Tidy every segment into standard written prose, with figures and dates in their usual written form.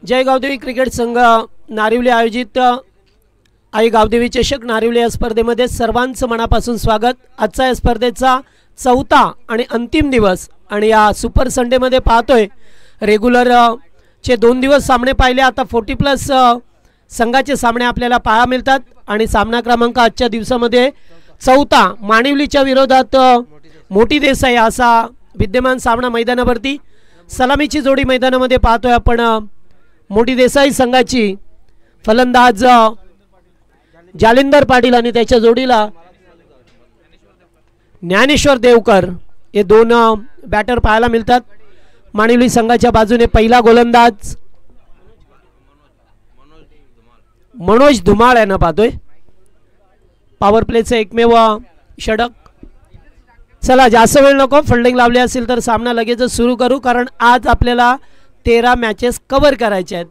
जय Gavdevi cricket संघ नारिवली आयोजित आई गावदेवी चषक नारिवली या स्पर्धेमध्ये सर्वांचं मनापासून स्वागत। आजचा या स्पर्धेचा चौथा आणि अंतिम दिवस आणि या सुपर संडे मध्ये पाहतोय रेग्युलर चे 2 दिवस सामने पाहिले, आता 40+ संघाचे सामने आपल्याला पाहायला मिळतात आणि सामना क्रमांक आजच्या दिवसामध्ये चौथा मानिवलीच्या विरोधात मोठी देसाई असा विद्यमान सामना मैदानावरती सलामीची जोडी मैदानामध्ये पाहतोय आपण। मोठी देसाई संघाची फलंदाज जालिंदर पाटील आणि त्याच्या जोडीला ज्ञानेश्वर देवकर हे दोन बॅटर पाहायला मिळतात। मानिवली संघाच्या बाजूने पहिला गोलंदाज मनोज धुमाळ यांना पाहतोय। पॉवर प्लेचे एकमेव षटक। चला जास्त वेळ नको, फिल्डिंग लावली असेल तर सामना लगेच सुरू करू, कारण आज आपल्याला 13 मॅचेस कव्हर करायचे आहेत।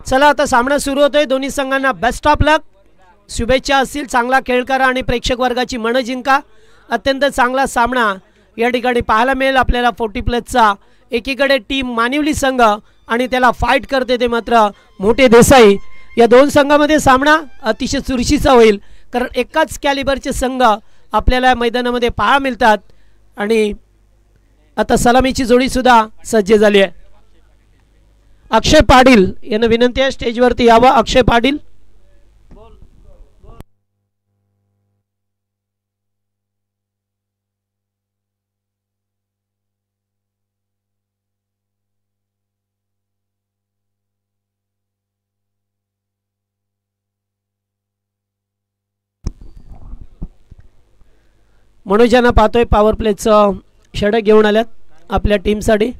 चला आता सामना सुरू होतोय। दोन्ही संघांना बेस्ट ऑफ लक, शुभेच्छा असतील। चांगला खेळ करा आणि प्रेक्षक वर्गाची मन जिंका। अत्यंत चांगला सामना या ठिकाणी पाहायला मिळेल आपल्याला 40+चा। एकीकडे टीम मानिवली संघ आणि त्याला फाईट करते ते मात्र मोठे देसाई। या दोन संघामध्ये सामना अतिशय चुरशीचा होईल, कारण एकाच कॅलिबरचे संघ आपल्याला मैदानामध्ये पाहायला मिळतात। आणि आता सलामीची जोडी सुद्धा सज्ज झाली आहे। अक्षय पाटील यांना विनंती आहे स्टेजवरती यावं। अक्षय पाटील मनोजांना पाहतोय पॉवर प्लेचं षटक घेऊन आल्यात आपल्या टीमसाठी।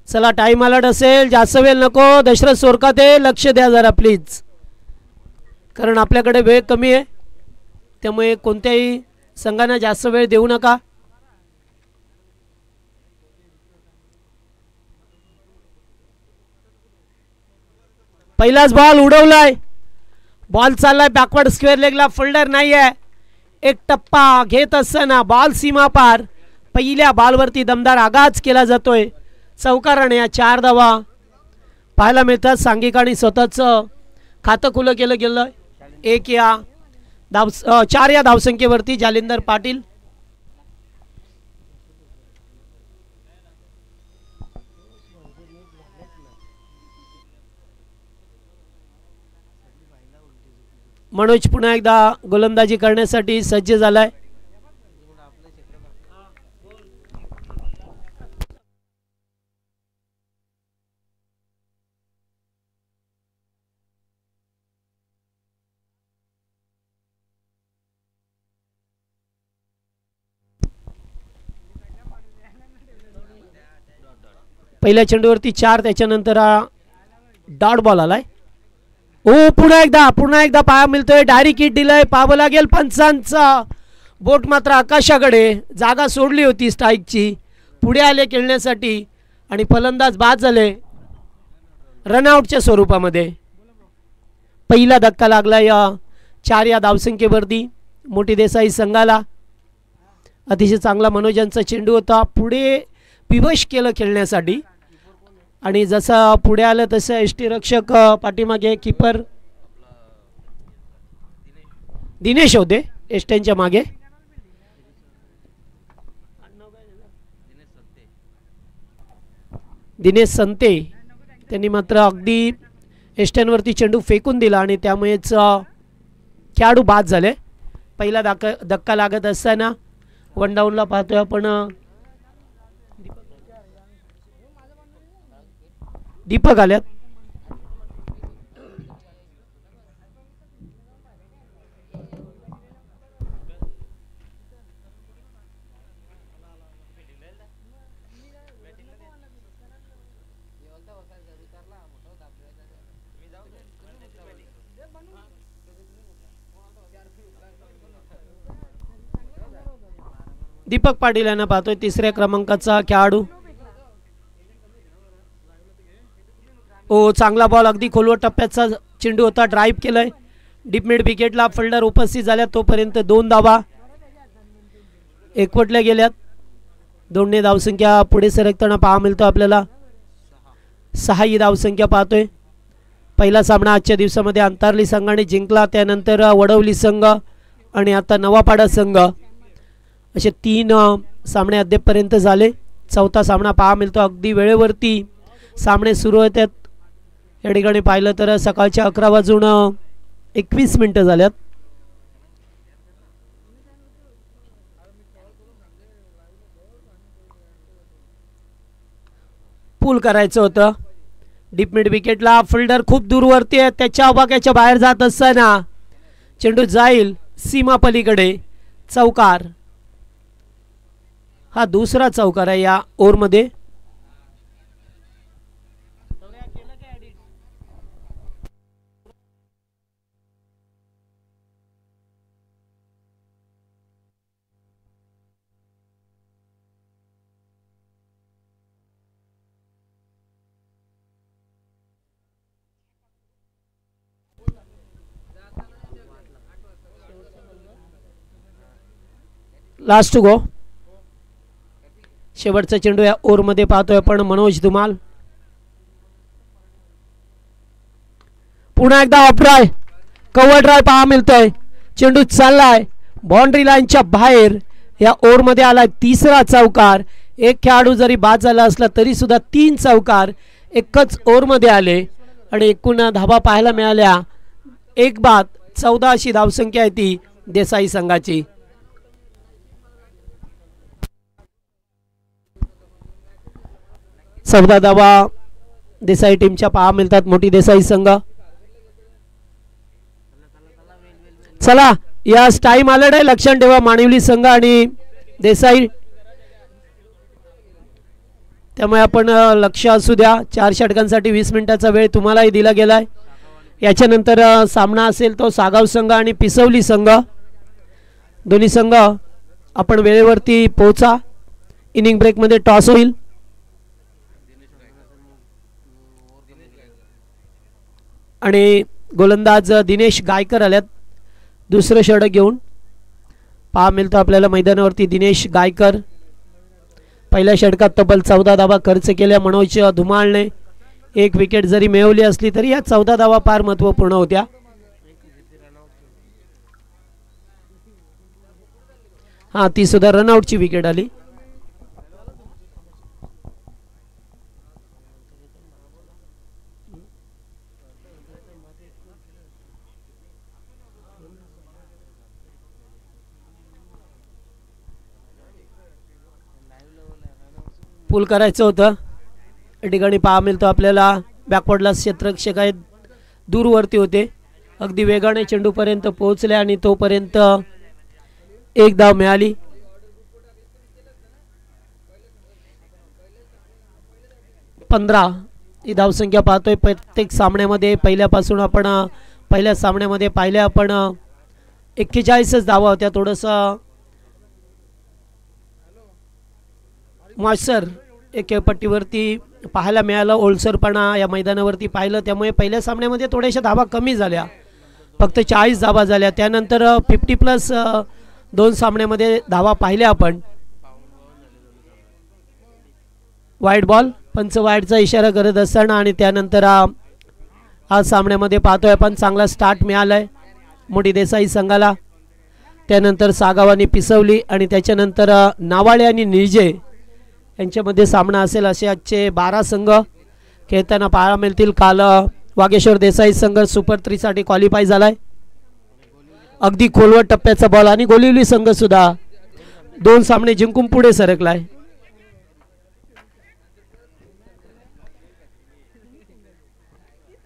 चला टाइम अलर्ट असेल, जास्त वेळ नको। दशरथ सोरकाते लक्ष द्या जरा प्लीज, कारण आपल्याकडे वेळ कमी आहे, त्यामुळे कोणत्याही संघांना जास्त वेळ देऊ नका। पहिलाच बॉल उडवलाय, बॉल चाललाय बॅकवर्ड स्क्वेअर लेगला, फिल्डर नाही आहे। एक टप्पा घेत असताना बॉल सीमा पार, पहिल्या बॉलवरती दमदार आघात केला जातोय। चौकाराने या 4 धावा पाहायला मिळतात। सांघिकाने स्वतःचं खातं खुलं केलं गेलं। 4 या धावसंख्येवरती जालिंदर पाटील। मनोज पुन्हा एकदा गोलंदाजी करण्यासाठी सज्ज झालाय। पहिल्या चेंडूवरती 4, त्याच्यानंतर डॉट बॉल आलाय। ओ पुन्हा एकदा पाया मिळतोय। डायरेक्ट हिट दिलंय, पाहावं लागेल पंचांचा। बोट मात्र आकाशाकडे, जागा सोडली होती स्ट्राईकची, पुढे आले खेळण्यासाठी आणि फलंदाज बाद झाले रनआउटच्या स्वरूपामध्ये। पहिला धक्का लागला या 4 या धावसंख्येवरती मोठी देसाई संघाला। अतिशय चांगला मनोजांचा चेंडू होता, पुढे विवश केलं खेळण्यासाठी आणि जसं पुढे आलं तसं यष्टीरक्षक पाठीमागे कीपर दिनेश होते एस्टेनच्या मागे। दिनेश संते त्यांनी मात्र अगदी एस्टेनवरती चेंडू फेकून दिला आणि त्यामुळेच खेळाडू बाद झाले। पहिला धक्का लागत असताना 1 डाऊनला पाहतोय आपण दीपक आल्यात। दीपक पाटील यांना पाहतोय, 3ऱ्या क्रमांकाचा खेळाडू। ओ चांगला बॉल, अगदी खोलवर टप्प्याचा चेंडू होता, ड्राईव्ह केलंय डीप मिड विकेटला. फिल्डर उपस्थित झाल्या तोपर्यंत 2 धावा एकवटल्या गेल्यात. 2ने धावसंख्या पुढे सरकताना पाहा मिळतो आपल्याला. 6 ही धावसंख्या पाहतोय. पहिला सामना आजच्या दिवसामध्ये अंतारली संघाने जिंकला, त्यानंतर वडवली संघ आणि आता नवापाडा संघ, असे 3 सामने अद्यापपर्यंत झाले. चौथा सामना पाहा मिळतो. अगदी वेळेवरती सामने सुरू होतात. या ठिकाणी पाहिलं तर सकाळच्या 11:21 झाल्यात. पूल करायचं होतं डीप मिड विकेटला. फिल्डर खूप दूरवरती आहे, त्याच्या आवाक्याच्या बाहेर जात असताना चेंडू जाईल सीमा पलीकडे. चौकार, हा दुसरा चौकार आहे या ओव्हरमध्ये. Last to go. शेवटचा चेंडू या ओव्हरमध्ये पाहतोय आपण. मनोज धुमाल पुन्हा एकदा ऑफ ड्राय, कव्हर ड्राय पाहा मिळतोय. चेंडू चाललाय बाउंड्री लाईनच्या बाहेर. या ओव्हरमध्ये आलाय तिसरा चौकार. एक खेळाडू जरी बाद झाला असला तरी सुद्धा 3 चौकार एकच ओव्हरमध्ये आले आणि एकूण धावा पाहायला मिळाल्या 1 बाद. 14 अशी धावसंख्या आहे ती देसाई संघाची. चौदा धावा देसाई टीमच्या पाहा मिळतात. मोठी देसाई संघ. चला यास टाइम आलेला आहे, लक्षात ठेवा. मानिवली संघ आणि देसाई, त्यामुळे आपण लक्ष असू द्या. 4 षटकांसाठी 20 मिनिटाचा वेळ तुम्हालाही दिला गेलाय. याच्यानंतर सामना असेल तो सागाव संघ आणि पिसवली संघ. दोन्ही संघ आपण वेळेवरती पोहोचा. इनिंग ब्रेकमध्ये टॉस होईल. आणि गोलंदाज दिनेश गायकर आल्यात दुसरं षटक घेऊन. पाहा मिळतो आपल्याला मैदानावरती दिनेश गायकर. पहिल्या षटकात तब्बल 14 धावा खर्च केल्या मनोज धुमाळने. 1 विकेट जरी मिळवली असली तरी या 14 धावा फार महत्त्वपूर्ण होत्या. हा, ती सुद्धा रनआउटची विकेट आली. पूल करायचं होतं. या ठिकाणी पाहा मिळतो आपल्याला बॅकवर्डला क्षेत्ररक्षक आहेत, दूरवरती होते. अगदी वेगाने चेंडूपर्यंत पोहोचले आणि तोपर्यंत 1 धाव मिळाली. पंधरा ही धावसंख्या पाहतोय प्रत्येक सामन्यामध्ये. पहिल्या सामन्यामध्ये पाहिल्या आपण 41च धावा होत्या. थोडंसं मॉइश्चर एक पट्टीवरती पाहायला मिळालं, ओलसरपणा या मैदानावरती पाहिलं, त्यामुळे पहिल्या सामन्यामध्ये थोड्याशा धावा कमी झाल्या, फक्त 40 धावा झाल्या. त्यानंतर 50+ 2 सामन्यामध्ये धावा पाहिल्या आपण. वाईड बॉल, पंच वाईडचा इशारा करत असताना आणि त्यानंतर आज सामन्यामध्ये पाहतोय आपण चांगला स्टार्ट मिळालाय मोठी देसाई संघाला. त्यानंतर सागावानी पिसवली आणि त्याच्यानंतर नावाळे आणि निर्जे यांच्यामध्ये सामना असेल. असे आजचे 12 संघ खेळताना पाहायला मिळतील. काल वागेश्वर देसाई संघ सुपर 3 साठी क्वालिफाय झालाय. अगदी खोलवर टप्प्याचा बॉल आणि गोलिवली संघ सुद्धा 2 सामने जिंकून पुढे सरकलाय.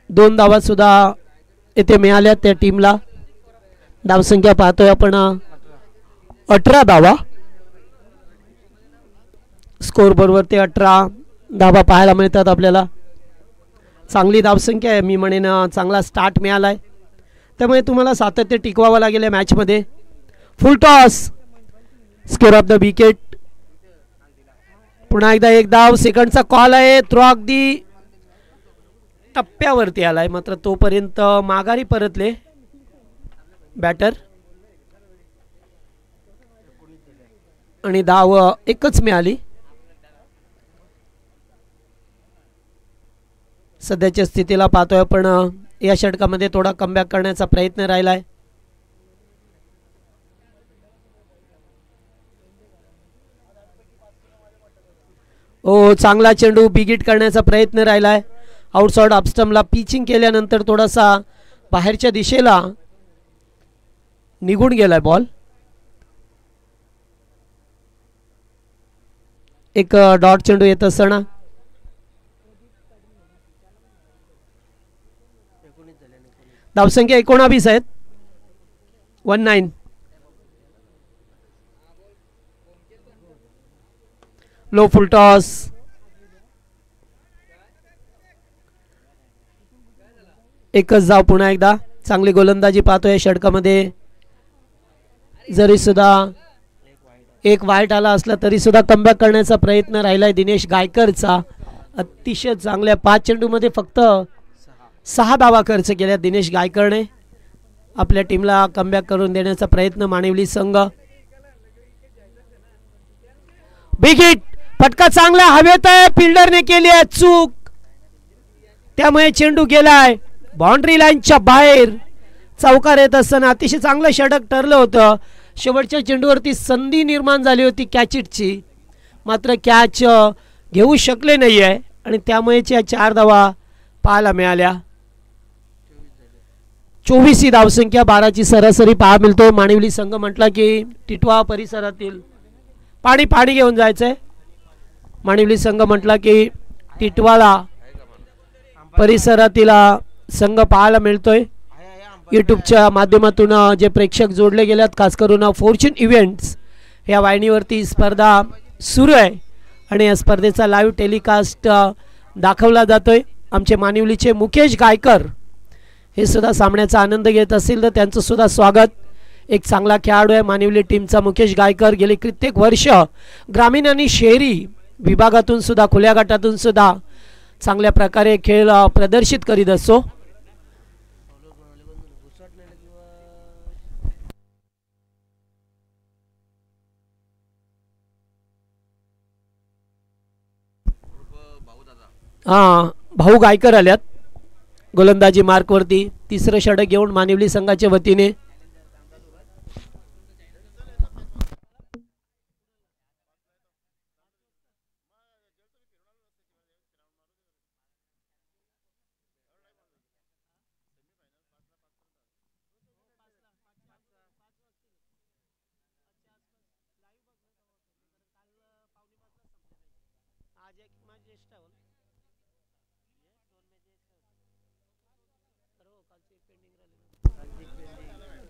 दोन धावा सुद्धा येथे मिळाल्या त्या टीमला. धावसंख्या पाहतोय आपण 18 धावा. स्कोर बरोबर ते 18 धावा पाहायला मिळतात आपल्याला. चांगली धावसंख्या आहे, मी म्हणेन चांगला स्टार्ट मिळाला आहे, त्यामुळे तुम्हाला सातत्य टिकवावं लागेल या मॅचमध्ये. फुल toss, score of the wicket. पुन्हा एकदा 1 धाव, सेकंडचा कॉल आहे. थ्रो अगदी टप्प्यावरती आलाय, मात्र तोपर्यंत माघारी परतले बॅटर आणि धाव एकच मिळाली. सध्याच्या स्थितीला पाहतोय पण या षटकामध्ये थोडा कमबॅक करण्याचा प्रयत्न राहिलाय. ओ चांगला चेंडू बिगिट करण्याचा प्रयत्न राहिलाय. आउटसाइड ऑफस्टम्पला पिचिंग केल्यानंतर थोडासा बाहेरच्या दिशेला निघून गेलाय बॉल. एक डॉट चेंडू येत असताना धावसंख्या 19 आहेत. 19. लो फुल टॉस. एकच धाव पुन्हा एकदा. चांगली गोलंदाजी पाहतोय षटकामध्ये. जरी सुद्धा एक वाईट आला असला तरी सुद्धा कमबॅक करण्याचा प्रयत्न राहिलाय दिनेश गायकरचा. अतिशय चांगल्या 5 चेंडूमध्ये फक्त 6 धावा खर्च केल्या दिनेश गायकरने. आपल्या टीमला कमबॅक करून देण्याचा प्रयत्न मानिवली संघ. Big hit. फटका चांगला हवेत आहे. फिल्डरने केली आहे चूक, त्यामुळे चेंडू गेलाय बाउंड्री लाईनच्या बाहेर. चौकार येत असताना अतिशय चांगलं षटक ठरलं होतं. शेवटच्या चेंडूवरती संधी निर्माण झाली होती कॅचिटची, मात्र कॅच घेऊ शकले नाही आहे आणि त्यामुळे 4 धावा पाहायला मिळाल्या. 24 ही धावसंख्या, 12ची सरासरी पाहा मिळतो. मानिवली संघ म्हटला की टिटवा परिसरातील पाणी घेऊन जायचंय. मानिवली संघ म्हटला की टिटवाला परिसरातील संघ पाहायला मिळतोय. यूट्यूबच्या माध्यमातून जे प्रेक्षक जोडले गेलेत, खास करून फॉर्च्यून इव्हेंट्स या वाहिनीवरती स्पर्धा सुरू आहे आणि या स्पर्धेचा लाईव्ह टेलिकास्ट दाखवला जातोय. आमचे मानिवलीचे मुकेश गायकर हे सुद्धा सामन्याचा आनंद घेत असतील तर त्यांचं सुद्धा स्वागत. एक चांगला खेळाडू आहे मानिवली टीमचा मुकेश गायकर. गेली कित्येक वर्ष ग्रामीण आणि शहरी विभागातून सुद्धा, खुल्या गटातून सुद्धा चांगल्या प्रकारे खेळ प्रदर्शित करीत असतो. भाऊ गायकर आल्यात गोलंदाजी मार्कवरती. तिसरं षटक घेऊन मानिवली संघाच्या वतीने.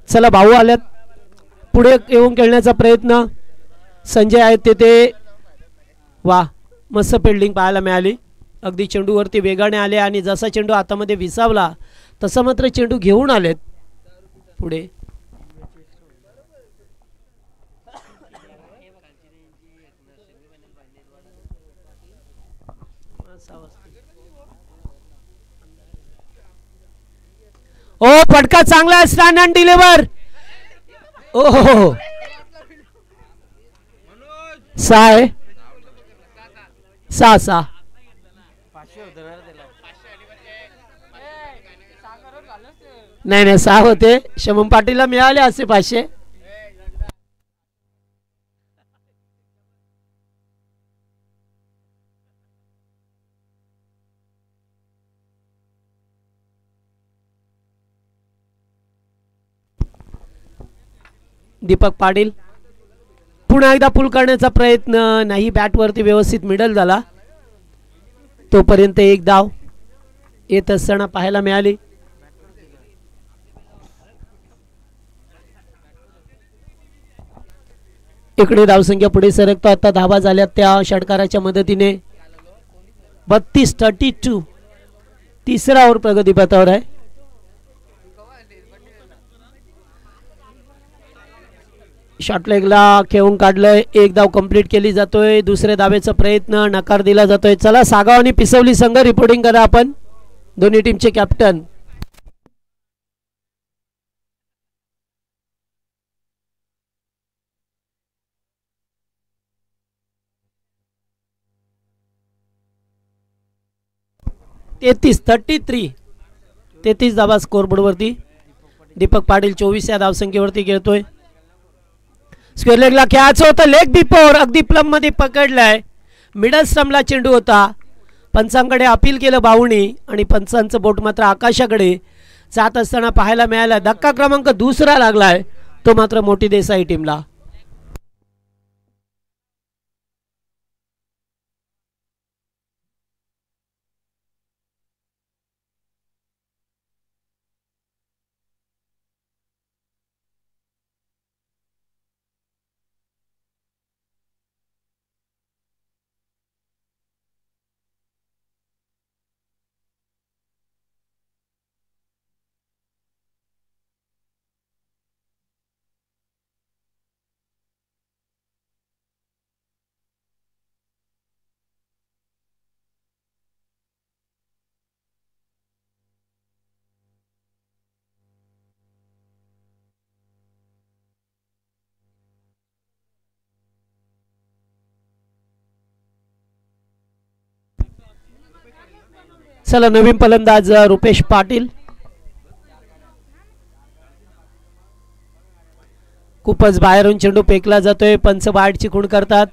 चला भाऊ आल्यात, पुढे येऊन खेळण्याचा प्रयत्न. संजय आहेत तेथे. वा, मस्त फिल्डिंग पाहायला मिळाली. अगदी चेंडूवरती वेगाने आले आणि जसा चेंडू हातामध्ये विसावला तसा मात्र चेंडू घेऊन आलेत पुढे. ओ फटका चांगला स्टँड अँड डिलिव्हर. ओहो, 6 आहे. 6 नाही 6 होते. शमम पाटीलला मिळाले असे 500. दीपक पाटील पुन्हा एकदा पुल करण्याचा प्रयत्न नाही. बॅटवरती व्यवस्थित मिडल झाला. तोपर्यंत एक धाव येत असताना पाहायला मिळाली. इकडे धावसंख्या पुढे सरकतो. आता धावा झाल्या त्या षटकाराच्या मदतीने. 32-32. तिसरा ओव्हर प्रगतीपथावर आहे. शॉटलेगला खेळून काढलंय. एक धाव कंप्लीट केली जातोय. दुसऱ्या धावेचा प्रयत्न नकार दिला जातोय. चला सागाव आणि पिसवली संघ रिपोर्टिंग करा आपण. दोन्ही टीमचे कॅप्टन तेहतीस 33 धावा स्कोरबोर्डवरती. दीपक पाटील 24 या धावसंख्येवरती खेळतोय. स्क्वेअर लेगला खेळायचं होतं, लेग बिफोर अगदी प्लम मध्ये पकडलाय. मिडल स्टंपला चेंडू होता. पंचांकडे अपील केलं बावणी आणि पंचांचं बोट मात्र आकाशाकडे जात असताना पाहायला मिळाला. धक्का क्रमांक दुसरा लागलाय, तो मात्र मोठी देसाई टीमला. चला नवीन फलंदाज रुपेश पाटील. खूपच बाहेरून चेंडू फेकला जातोय. पंच वाईडची खूण करतात.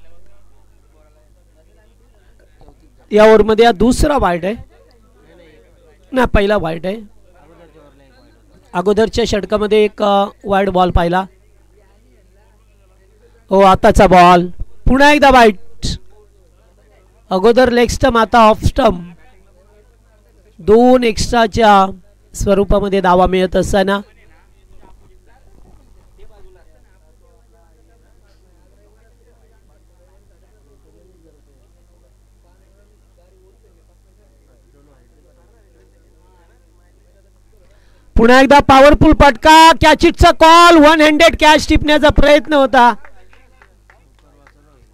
या ओव्हरमध्ये दुसरा वाईड आहे ना, पहिला वाईड आहे. अगोदरच्या षटकामध्ये एक वाईड बॉल पाहिला. हो आताचा बॉल पुन्हा एकदा वाईड. अगोदर लेग स्टंप, आता ऑफ स्टंप. 2 एक्स्ट्राच्या स्वरूपामध्ये धावा मिळत असताना पुन्हा एकदा पॉवरफुल फटका. कॅचिटचा कॉल. 1 हँडेड कॅच टिपण्याचा प्रयत्न होता.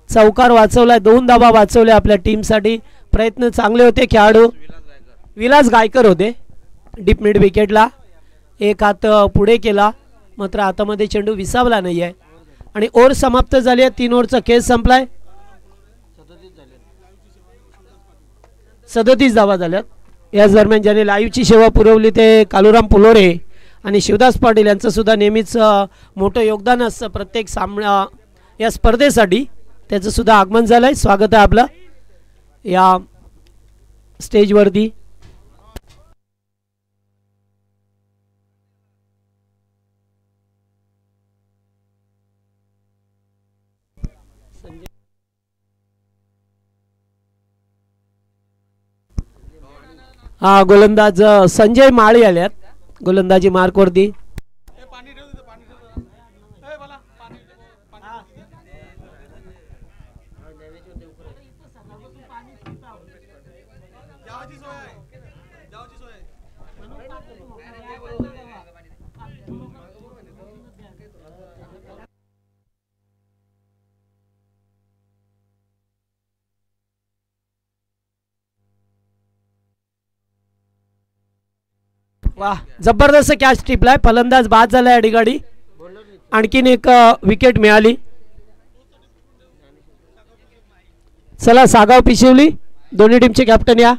चौकार वाचवलाय. 2 धावा वाचवल्या आपल्या टीमसाठी. प्रयत्न चांगले होते. खेळाडू विलास गायकर होते डीप मिड विकेटला. एक हात पुढे केला, मात्र हातामध्ये चेंडू विसावला नाही आहे आणि ओव्हर समाप्त झाली आहे. 3 ओव्हरचा खेळ संपलाय. 37 धावा झाल्यात. याच दरम्यान ज्याने लाईव्हची सेवा पुरवली ते कालुराम पुलोरे आणि शिवदास पाटील यांचं सुद्धा नेहमीच मोठं योगदान असतं प्रत्येक सामना या स्पर्धेसाठी. त्याचं सुद्धा आगमन झालंय. स्वागत आहे आपलं या स्टेजवरती. हा गोलंदाज संजय माळी आल्यात गोलंदाजी मार्कवरती. वाह जबरदस्त कॅच टिपलाय. फलंदाज बाद झालाय अडीगाडी. आणखीन एक विकेट मिळाली. चला सागाव पिशिवली दोन्ही टीमचे कॅप्टन या.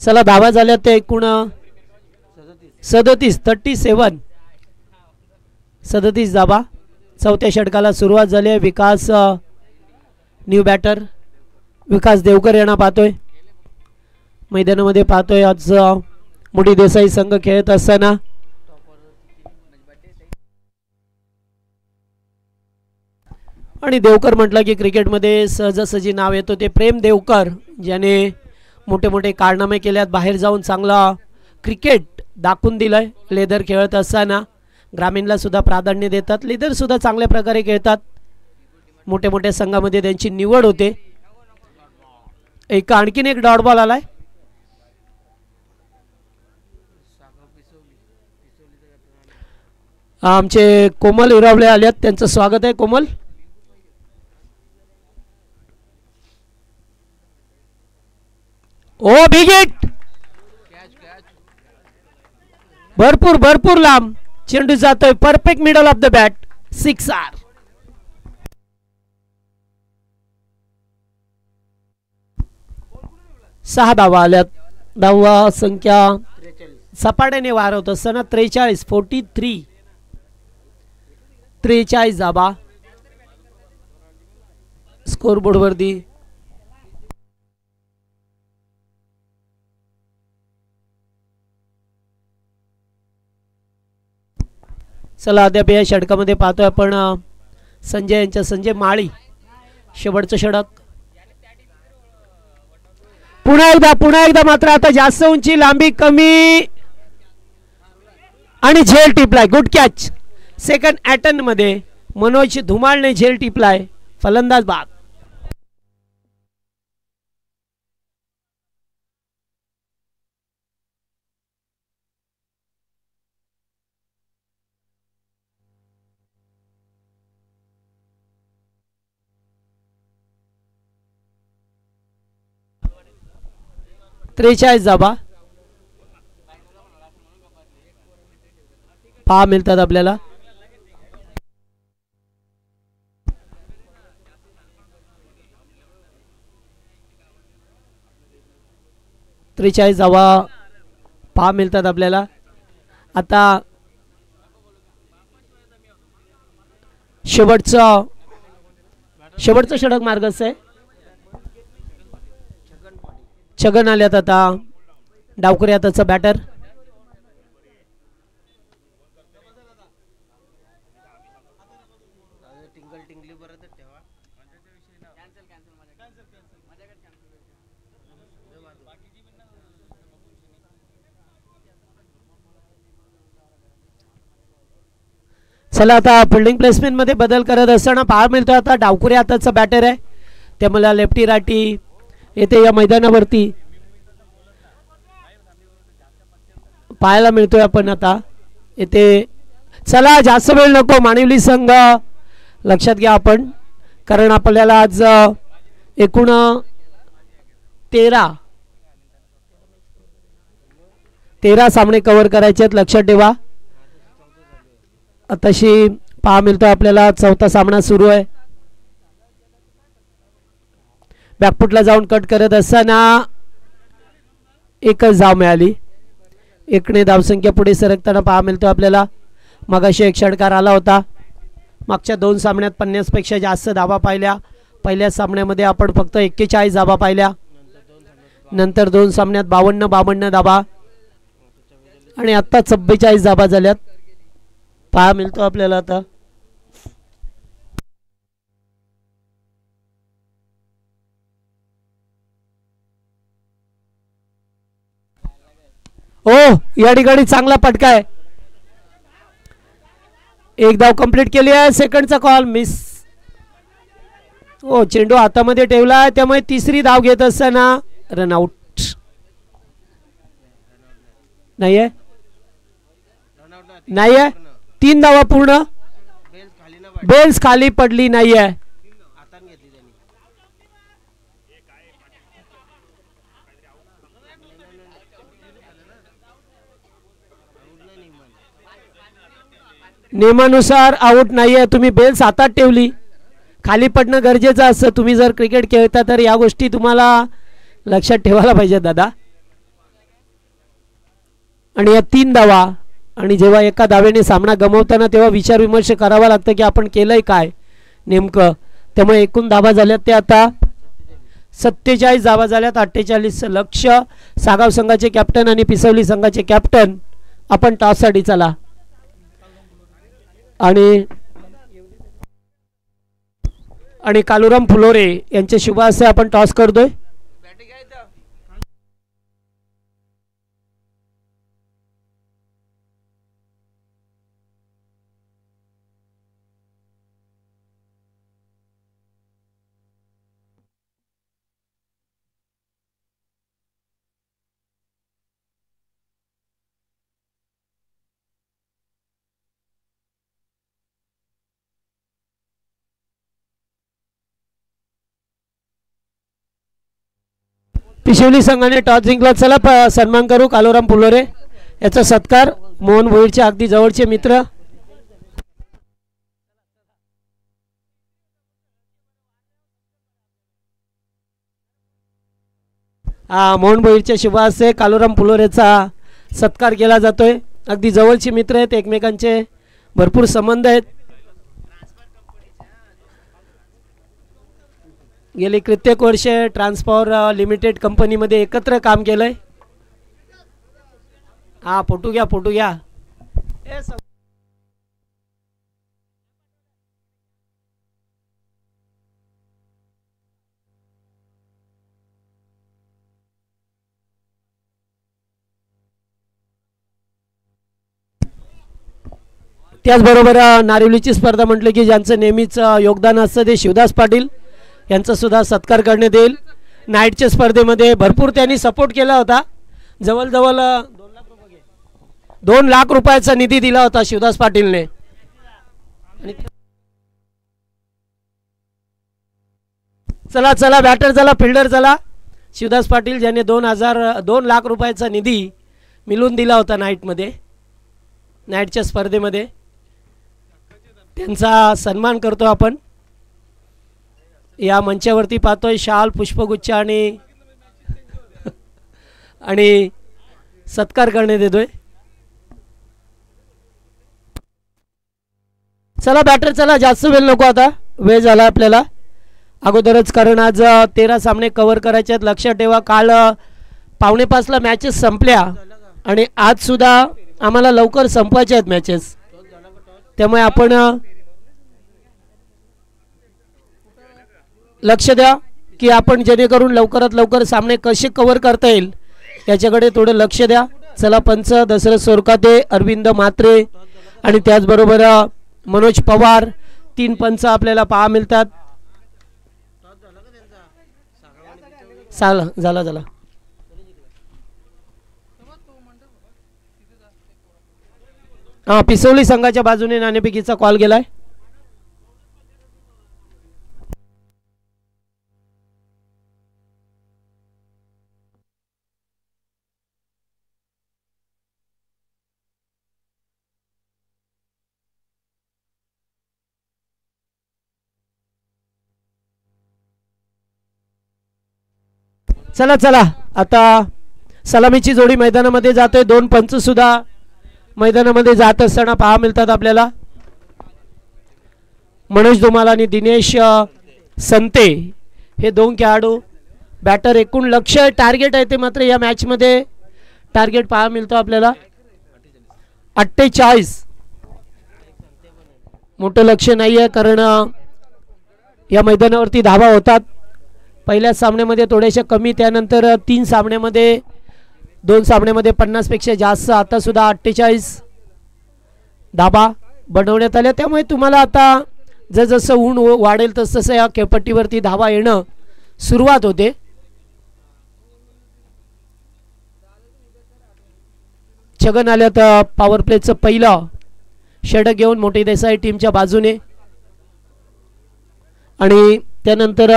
चला धावा झाल्या ते एकूण 37 धावा. चौथ्या षटकाला सुरुवात झाली आहे. विकास न्यू बॅटर विकास देवकर यांना पाहतोय मैदानामध्ये. पाहतोय आज मोठी देसाई संघ खेळत असताना आणि देवकर म्हटलं की क्रिकेटमध्ये सहजासहजी नाव येतो ते प्रेम देवकर, ज्याने मोठे मोठे कारनामे केल्यात. बाहेर जाऊन चांगला क्रिकेट दाखवून दिलंय. लेदर खेळत असताना ग्रामीणला सुद्धा प्राधान्य देतात. लेदर सुद्धा चांगल्या प्रकारे खेळतात. मोठ्या मोठ्या संघामध्ये त्यांची निवड होते. आणखीन एक डॉट बॉल आलाय. आमचे कोमल इरावले आलेत, त्यांचं स्वागत आहे. कोमल, ओ बिग हिट, भरपूर भरपूर लांब चेंडू जातोय, perfect middle of the bat, 6 आर. सहा धावा आल्यात. धावा संख्या सपाट्याने वार होत असताना 43, 43, 43 धावा स्कोरबोर्ड वरती. चला अद्याप या षटकामध्ये पाहतोय आपण संजय यांच्या संजय माळी, शेवटचं षटक. पुन्हा एकदा मात्र आता जास्त उंची, लांबी कमी आणि झेल टिपलाय. Good catch. सेकंड अटेम्प्ट मध्ये मनोज धुमाळने झेल टिपलाय. फलंदाज बाद. त्रेचाळीस धावा पहा मिळतात आपल्याला. त्रेचाळीस धावा पहा मिळतात आपल्याला. आता शेवटचं षटक मार्गस्थ आहे. छगन आल्यात आता डावकरी आताचा बॅटर. चला आता फिल्डिंग प्लेसमेंट मध्ये बदल करत असताना पाहायला मिळतो आता डावकुरे आताचा बॅटर आहे. त्यामुळे लेफ्टी राठी येथे या मैदानावरती पाहायला मिळतोय आपण आता येथे. चला जास्त वेळ नको मानिवली संघ लक्षात घ्या आपण, कारण आपल्याला आज एकूण 13 सामने कव्हर करायचे आहेत. लक्षात ठेवा. आताशी पहा मिळतोय आपल्याला चौथा सामना सुरू आहे. बॅकफुटला जाऊन कट करत असताना एकच धाव मिळाली. एकने धावसंख्या पुढे सरकताना पहा मिळतो आपल्याला. मगाशी एक षटकार आला होता. मागच्या 2 सामन्यात 50 पेक्षा जास्त धावा पाहिल्या. पहिल्या सामन्यामध्ये आपण फक्त 41 धावा पाहिल्या. नंतर 2 सामन्यात 52 धावा आणि आता 44 धावा झाल्यात. पहा मिळतो आपल्याला आता. ओ या ठिकाणी चांगला फटका आहे. एक धाव कंप्लीट केली आहे. सेकंडचा कॉल मिस. ओ चेंडू हातामध्ये ठेवला, त्यामुळे तिसरी धाव घेत असताना रनआउट. नाहीये 3 धावा पूर्ण. बेल्स खाली पडली नाहीये. नियमानुसार आउट नाहीये. तुम्ही बेल्स हातात ठेवली, खाली पडणं गरजेचं असतं. तुम्ही जर क्रिकेट खेळता तर या गोष्टी तुम्हाला लक्षात ठेवायला पाहिजे दादा. आणि या 3 धावा, आणि जेव्हा एका धावेने सामना गमवताना तेव्हा विचार विमर्श करावा लागतं की आपण केलंय काय नेमकं. त्यामुळे एकूण धावा झाल्यात ते आता 47 धावा झाल्यात. 48चं लक्ष. सागाव संघाचे कॅप्टन आणि पिसवली संघाचे कॅप्टन आपण टॉससाठी चला. आणि कालुराम फुलोरे यांचे शुभ हस्ते आपण टॉस करतोय. पिशवली संघाने टॉस जिंकला. चला सन्मान करू कालोराम पुलोरे याचा सत्कार. मोहन भोईरचे अगदी जवळचे मित्र. मोहन भोईरच्या शुभ हस्ते कालोराम पुलोरेचा सत्कार केला जातोय. अगदी जवळचे मित्र आहेत, एकमेकांचे भरपूर संबंध आहेत. गेली कित्येक वर्षे ट्रान्सपॉवर लिमिटेड कंपनीमध्ये एकत्र काम केलंय. फोटो घ्या, फोटो घ्या. त्याचबरोबर नारिवलीची स्पर्धा म्हटलं की ज्यांचं नेहमीच योगदान असतं ते शिवदास पाटील यांचा सुद्धा सत्कार करण्यात येईल. नाईटच्या स्पर्धेमध्ये भरपूर त्यांनी सपोर्ट केला होता. जवळजवळ 2 लाख रुपयाचा निधी दिला होता शिवदास पाटीलने. चला चला बॅटर चला, फिल्डर चला. शिवदास पाटील ज्याने 2 लाख रुपयाचा निधी मिळवून दिला होता नाईटच्या स्पर्धेमध्ये, त्यांचा सन्मान करतो आपण. या मंचावरती पाहतोय शाल, पुष्पगुच्छ आणि सत्कार करण्यात येतोय. चला बॅटर चला, जास्त वेळ नको, आता वेळ झाला आपल्याला अगोदरच, कारण आज 13 सामने कव्हर करायचे आहेत. लक्षात ठेवा, काल 4:45ला मॅचेस संपल्या आणि आज सुद्धा आम्हाला लवकर संपवायचे आहेत मॅचेस. त्यामुळे आपण लक्ष द्या की आपण जेणेकरून लवकरात लवकर सामने कसे कव्हर करता येईल याच्याकडे थोडं लक्ष द्या. चला पंच दशरथ सोरकाते, अरविंद म्हात्रे आणि त्याचबरोबर मनोज पवार, 3 पंच आपल्याला पाहा मिळतात. झाला पिसवली संघाच्या बाजूने नाणेफेकीचा कॉल गेलाय. चला चला, आता सलामीची जोडी मैदानामध्ये जाते. 2 पंच सुद्धा मैदानामध्ये जात असताना पाहा मिळतात आपल्याला. मनोज धुमाल आणि दिनेश संते हे 2 खेळाडू. बॅटर एकूण लक्ष्य टार्गेट आहे ते मात्र या मॅच मध्ये टार्गेट पाहा मिळतो आपल्याला 48. मोठं लक्ष्य नाही आहे, कारण या मैदानावरती धावा होतात. पहिल्या सामन्यामध्ये थोडेसे कमी, त्यानंतर 3 सामन्यामध्ये 2 सामन्यामध्ये 50 पेक्षा जास्त. आता सुद्धा 48 धाबा बनवण्यात आल्या. त्यामुळे तुम्हाला आता जसं ऊन वाढेल तसं या खेळपट्टीवरती धावा येणं सुरुवात होते. छगन आल्यात पॉवर प्लेचं पहिलं षटक घेऊन मोठी देसाई टीमच्या बाजूने. आणि त्यानंतर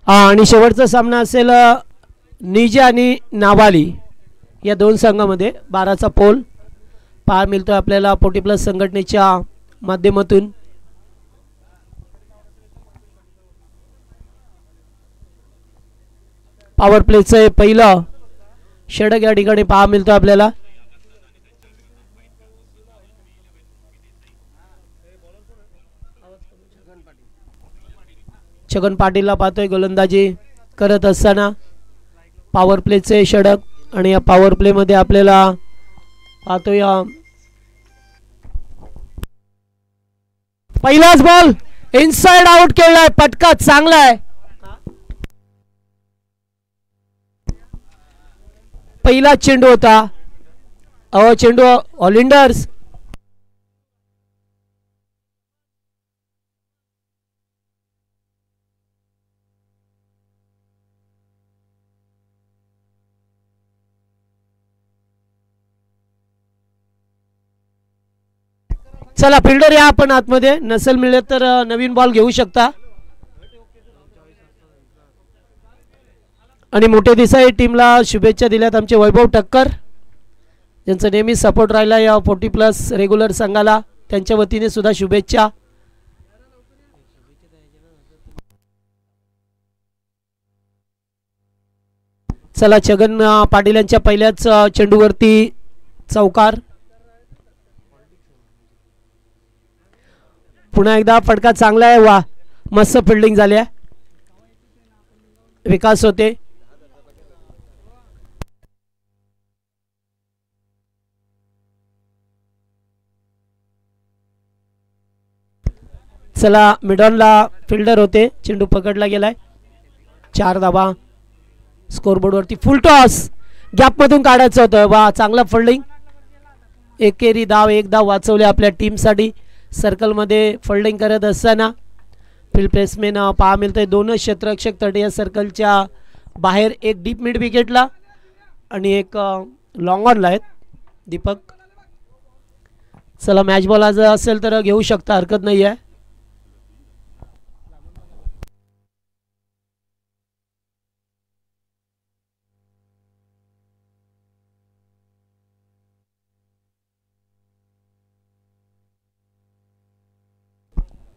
आणि शेवटचा सामना असेल निजे आणि नावाली या 2 संघामध्ये. 12चा पोल पाहा मिळतो आपल्याला पोटी प्लस संघटनेच्या माध्यमातून. पॉवर प्लेचं पहिलं षटक या ठिकाणी पाहा मिळतो आपल्याला. छगन पाटीलला पाहतोय गोलंदाजी करत असताना. पॉवर प्लेचे षटक आणि या पॉवर प्ले मध्ये आपल्याला पाहतोय पहिलाच बॉल इनसाइड आउट केलाय, पटका चांगला आहे. पहिला चेंडू होता, चेंडू ऑलिंडर्स. चला फिल्डर या आपण आतमध्ये, नसेल मिळत तर नवीन बॉल घेऊ शकता. आणि मोठे देसाई टीमला शुभेच्छा दिल्यात आमचे वैभव ठक्कर, ज्यांचं नेहमी सपोर्ट राहिला या 40+ रेग्युलर संघाला, त्यांच्या वतीने सुद्धा शुभेच्छा. चला छगन पाटील यांच्या पहिल्याच चेंडूवरती चौकार. पुन्हा एकदा फटका चांगला आहे. वा, मस्त फिल्डिंग झाली आहे. विकास होते. चला मिडॉनला फिल्डर होते, चेंडू पकडला गेलाय. 4 धावा स्कोरबोर्डवरती. फुल टॉस गॅपमधून काढायचं होतं. वा, चांगला फिल्डिंग. एकेरी धाव, 1 धाव वाचवले आपल्या टीमसाठी. सर्कलमध्ये फिल्डिंग करत असताना फील्ड प्लेसमेंट पहा मिळतंय. 2 क्षेत्ररक्षक तट या सर्कलच्या बाहेर, एक डीप मिड विकेटला आणि एक लॉंग ऑनला आहेत दीपक. चला मॅच बॉल आज असेल तर घेऊ शकता, हरकत नाही आहे.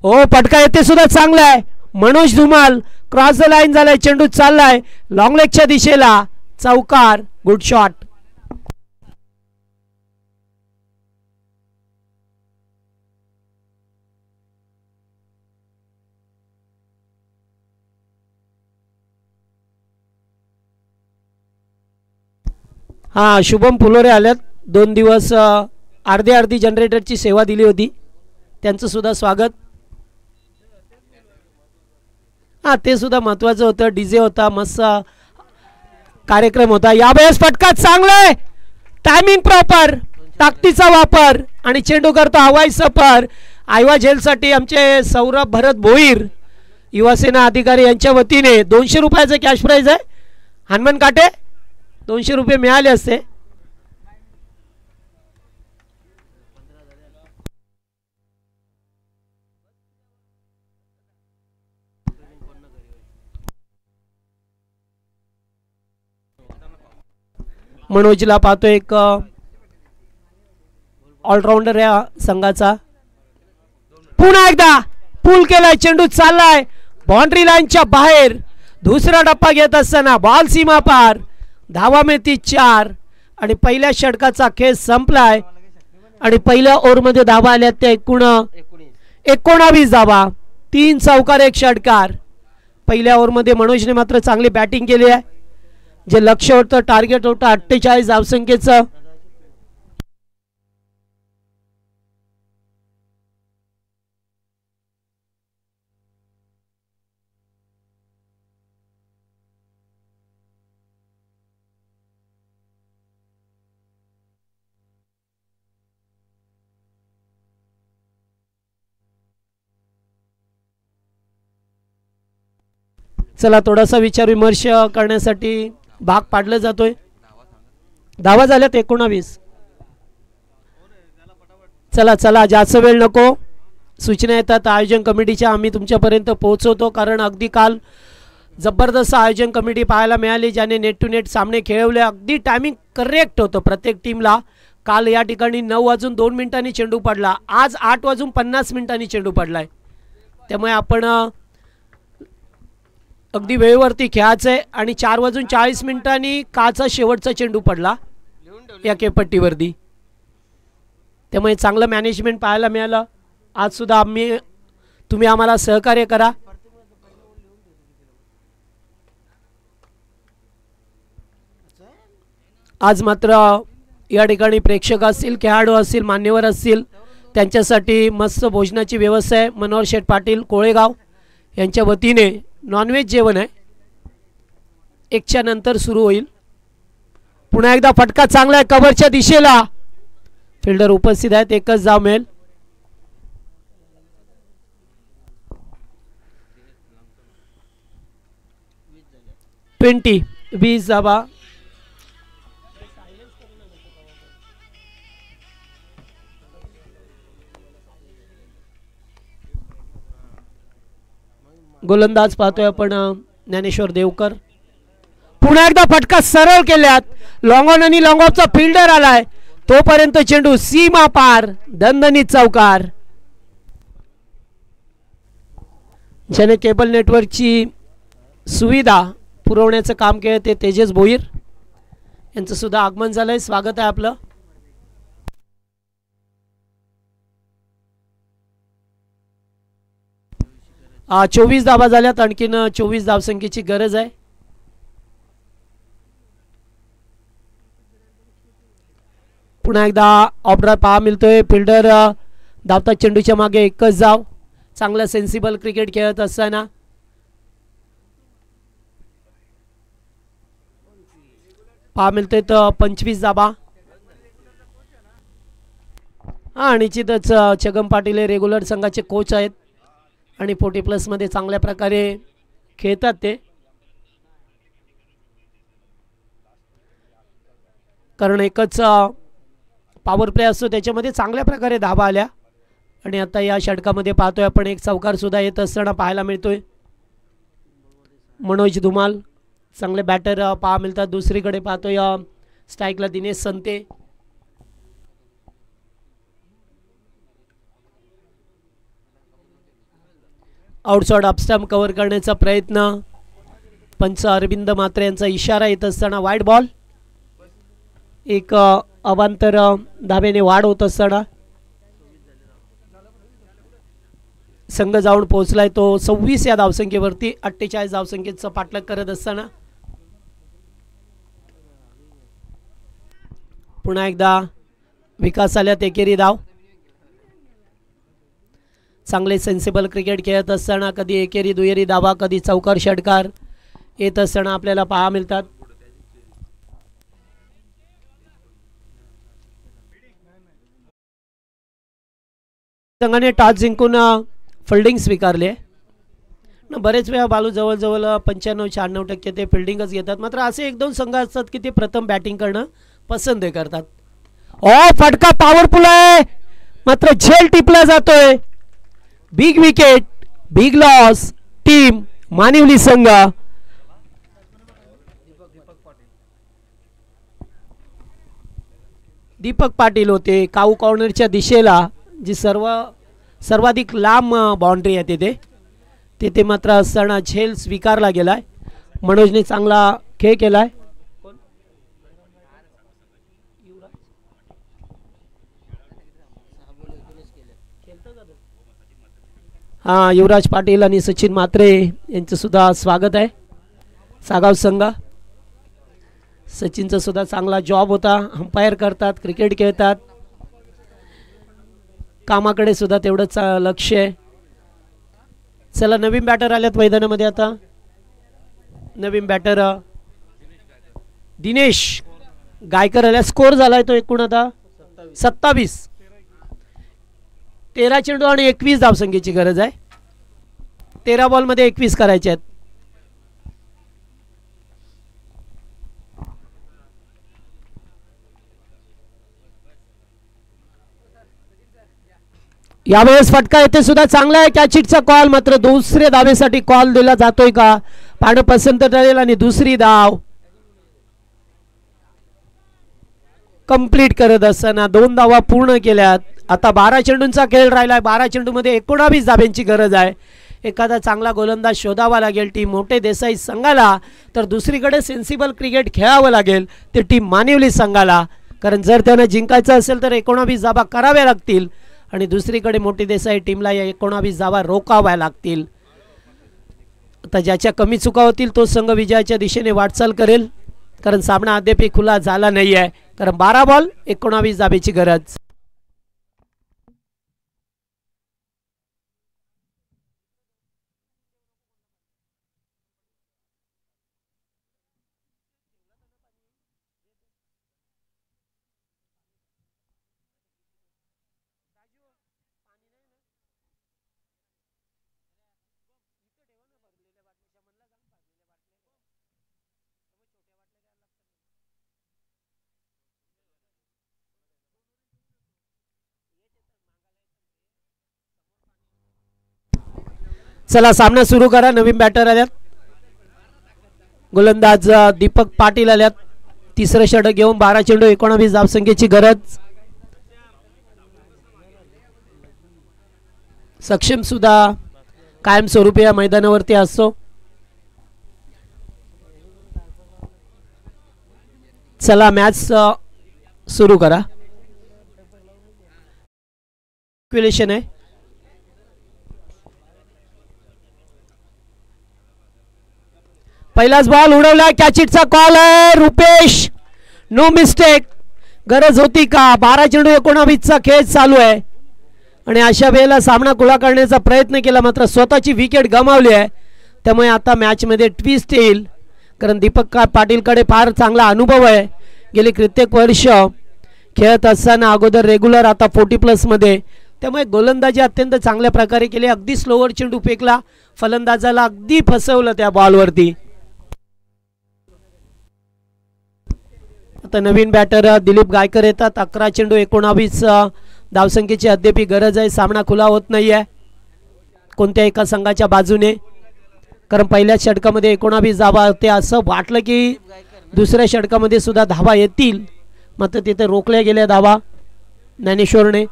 हो, फटका येते सुद्धा चांगला आहे. Manoj Dhumal cross the line झालाय. चेंडू चाललाय लॉंग लेगच्या दिशेला. चौकार. Good shot. हा, शुभम फुलोरे आल्यात. 2 दिवस अर्धी जनरेटरची सेवा दिली होती, त्यांचं सुद्धा स्वागत. हा, ते सुद्धा महत्वाचं होतं. डीजे होता, मस्त कार्यक्रम होता. यावेळेस फटका चांगला आहे. टायमिंग प्रॉपर, ताकदीचा वापर आणि चेंडू करतो हवाई सफर. आयवा झेलसाठी आमचे सौरभ भरत भोईर युवासेना अधिकारी यांच्या वतीने 200 रुपयाचं कॅश प्राईज आहे. हनुमान काटे 200 रुपये मिळाले असते. मनोजला पाहतो, एक ऑलराऊंडर या संघाचा. पुन्हा एकदा पूल केलाय. चेंडू चाललाय बाउंड्री लाईनच्या बाहेर. दुसरा डप्पा घेत असताना बॉल सीमा पार. धावा मिळती 4 आणि पहिल्या षटकाचा खेळ संपलाय. आणि पहिल्या ओव्हरमध्ये धावा आल्या त्या 19 धावा. 3 चौकार 1 षटकार. पहिल्या ओव्हरमध्ये मनोजने मात्र चांगली बॅटिंग केली आहे. जे लक्ष्य होतं, टार्गेट होतं 48 धावसंख्येचं. चला थोडासा विचार विमर्श करण्यासाठी भाग पाडला जातोय. धावा झाल्यात 19. चला चला, जास्त वेळ नको. सूचना येतात आयोजन कमिटीच्या, आम्ही तुमच्यापर्यंत पोहोचवतो. कारण अगदी काल जबरदस्त आयोजन कमिटी पाहायला मिळाली, ज्याने नेट टू नेट सामने खेळवले. अगदी टायमिंग करेक्ट होतं प्रत्येक टीमला. काल या ठिकाणी 9:02 चेंडू पडला. आज 8:50 चेंडू पडलाय. त्यामुळे आपण अगदी वेळेवरती खेळायचं आहे. आणि 4:40 कालचा शेवटचा चेंडू पडला या केपट्टीवरती. त्यामुळे चांगलं मॅनेजमेंट पाहायला मिळालं. आज सुद्धा तुम्ही आम्हाला सहकार्य करा. आज मात्र या ठिकाणी प्रेक्षक असतील, खेळाडू असतील, मान्यवर असतील, त्यांच्यासाठी मस्त भोजनाची व्यवस्था आहे. मनोहर शेठ पाटील कोळेगाव यांच्या वतीने नॉनव्हेज जेवण आहे. 1च्या नंतर सुरू होईल. पुन्हा एकदा फटका चांगला आहे कव्हरच्या दिशेला. फिल्डर उपस्थित आहेत. 1च धाव मिळेल. « 20 धावा. गोलंदाज पाहतोय आपण ज्ञानेश्वर देवकर. पुन्हा पुन्हा एकदा फटका सरळ केल्यात. लॉंग ऑन आणि लॉंग ऑफचा फिल्डर आलाय तोपर्यंत चेंडू सीमा पार. दणदणीत चौकार. ज्याने केबल नेटवर्कची सुविधा पुरवण्याचं काम केलं ते तेजस भोईर यांचं सुद्धा आगमन झालंय. स्वागत आहे आपलं. 24 धावा झाल्यात. आणखीन 24 धावसंख्येची गरज आहे. पुन्हा एकदा ऑफड्राय पहा मिळतोय. फिल्डर धावता चेंडूच्या मागे एकच धाव. चांगला सेन्सिबल क्रिकेट खेळत असताना पहा मिळतोय तर 25 धावा. हा निश्चितच छगन पाटील हे रेग्युलर संघाचे कोच आहेत आणि 40+ मध्ये चांगल्या प्रकारे खेळतात ते. कारण एकच पॉवर प्ले असतो त्याच्यामध्ये चांगल्या प्रकारे धावा आल्या. आणि आता या षटकामध्ये पाहतोय आपण एक चौकार सुद्धा येत असताना पाहायला मिळतोय. मनोज धुमाल चांगले बॅटर पहा मिळतात. दुसरीकडे पाहतोय स्ट्राईकला दिनेश संते. आउटसाइड अपस्टंप कव्हर करण्याचा प्रयत्न. पंच अरविंद म्हात्रे यांचा इशारा येत असताना वाईड बॉल. एक अवांतर धाब्याने वाढ होत असताना संघ जाऊन पोहोचलाय तो 26 या धावसंख्येवरती. 48 धावसंख्येचा पाठलाग करत असताना पुन्हा एकदा विकास आल्यात एकेरी धाव. चांगले सेन्सिबल क्रिकेट खेळत असताना कधी एकेरी दुहेरी धावा कधी चौकार षटकार येत असताना आपल्याला पाहा मिळतात. संघाने टॉस जिंकून फिल्डिंग स्वीकारले. बरेच वेळा बालू जवळजवळ 95-96% ते फिल्डिंगच घेतात. मात्र असे 1-2 संघ असतात की ते प्रथम बॅटिंग करणं पसंत करतात. फटका पॉवरफुल आहे मात्र झेल टिपला जातोय. Big wicket big loss. Team Manivali संघ. दीपक पाटील होते काऊ कॉर्नरच्या दिशेला जी सर्वाधिक लांब बाउंड्री आहे तिथे मात्र असताना झेल स्वीकारला गेलाय. मनोजने चांगला खेळ केलाय. हा युवराज पाटील आणि सचिन म्हात्रे यांचं सुद्धा स्वागत आहे. सागाव संघ. सचिनचा सुद्धा चांगला जॉब होता. अंपायर करतात क्रिकेट खेळतात. कामाकडे सुद्धा तेवढंच लक्ष आहे. चला नवीन बॅटर आल्यात मैदानामध्ये. आता नवीन बॅटर दिनेश गायकर आल्या. स्कोर झालाय तो एकूण आता 27. 13 चेंडू आणि 21 धावसंख्येची गरज आहे. 13 बॉलमध्ये 21 करायचे आहेत. यावेळेस फटका येथे सुद्धा चांगला आहे. कॅचिटचा कॉल मात्र दुसऱ्या धावेसाठी कॉल दिला जातोय का पाहणं पसंत ठरेल. आणि दुसरी धाव कंप्लीट करत असताना 2 धावा पूर्ण केल्यात. आता 12 चेंडूंचा खेळ राहिलाय. 12 चेंडूमध्ये 19 धाब्यांची गरज आहे. एखादा चांगला गोलंदाज शोधावा लागेल टीम मोठे देसाई संघाला. तर दुसरीकडे सेन्सिबल क्रिकेट खेळावं लागेल ते टीम मानिवली संघाला. कारण जर त्यांना जिंकायचं असेल तर 19 धावा कराव्या लागतील. आणि दुसरीकडे मोठी देसाई टीमला या 19 धावा रोखाव्या लागतील. आता ज्याच्या कमी चुका होतील तो संघ विजयाच्या दिशेने वाटचाल करेल. कारण सामना अद्याप खुला झाला नाही आहे. कारण 12 बॉल 19 धाब्याची गरज. चला सामना सुरू करा. नवीन बॅटर आल्यात. गोलंदाज दीपक पाटील आल्यात तिसरं षटक घेऊन. 12 चेंडू 19 धावसंख्येची गरज. सक्षम सुद्धा कायमस्वरूपी या मैदानावरती असतो. चला मॅच सुरू करा. क्युलेशन आहे. पहिलाच बॉल उडवला. कॅचिटचा कॉल आहे. Rupesh no mistake. गरज होती का? 12 चेंडू 19चा खेळ चालू आहे आणि अशा वेळेला सामना खुला करण्याचा प्रयत्न केला मात्र स्वतःची विकेट गमावली आहे. त्यामुळे आता मॅचमध्ये ट्विस्ट येईल कारण दीपक पाटीलकडे फार चांगला अनुभव आहे. गेली कित्येक वर्ष खेळत असताना अगोदर रेग्युलर आता 40+ मध्ये. त्यामुळे गोलंदाजी अत्यंत चांगल्या प्रकारे केली. अगदी स्लोवर चेंडू फेकला. फलंदाजाला अगदी फसवलं त्या बॉलवरती. आता नवीन बॅटर दिलीप गायकर येतात. 11 चेंडू 19 धावसंख्येची अद्याप गरज आहे. सामना खुला होत नाही आहे कोणत्या एका संघाच्या बाजूने कारण पहिल्याच षटकामध्ये 19 धावा होते. असं वाटलं की दुसऱ्या षटकामध्ये सुद्धा धावा येतील मात्र तिथे रोखल्या गेल्या धावा ज्ञानेश्वरने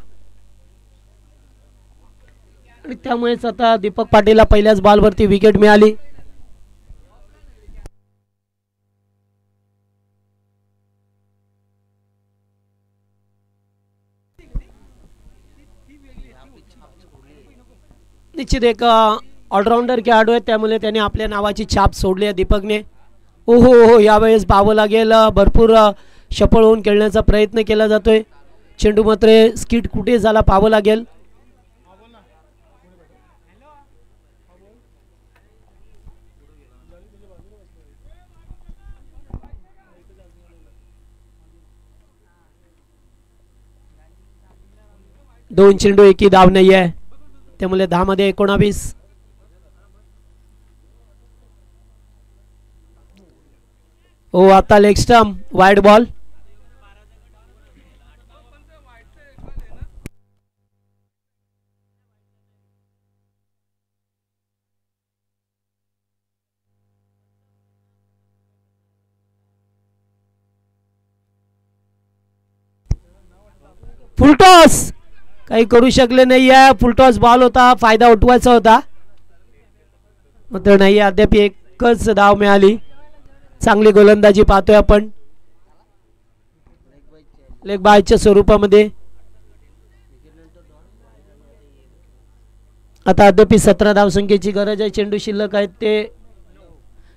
आणि त्यामुळेच आता दीपक पाटीलला पहिल्याच बॉलवरती विकेट मिळाली. निश्चित एक ऑलराऊंडर खेळाडू आहे त्यामुळे त्याने आपल्या नावाची छाप सोडली आहे दीपकने. ओहो यावेळेस पाहावं लागेल. भरपूर सफळ होऊन खेळण्याचा प्रयत्न केला जातोय. चेंडू मात्र स्किट कुठे झाला पाहावं लागेल. दोन चेंडू एकही धाव नाही आहे त्यामुळे 10 मध्ये 19. हो आता leg stump wide ball. Full toss काही करू शकले नाही आहे. फुलटॉस बॉल होता. फायदा उठवायचा होता मात्र नाही. अद्याप एकच धाव मिळाली. चांगली गोलंदाजी पाहतोय आपण लेग बायच्या स्वरूपामध्ये. आता अद्याप 17 धावसंख्येची गरज आहे. चेंडू शिल्लक आहेत ते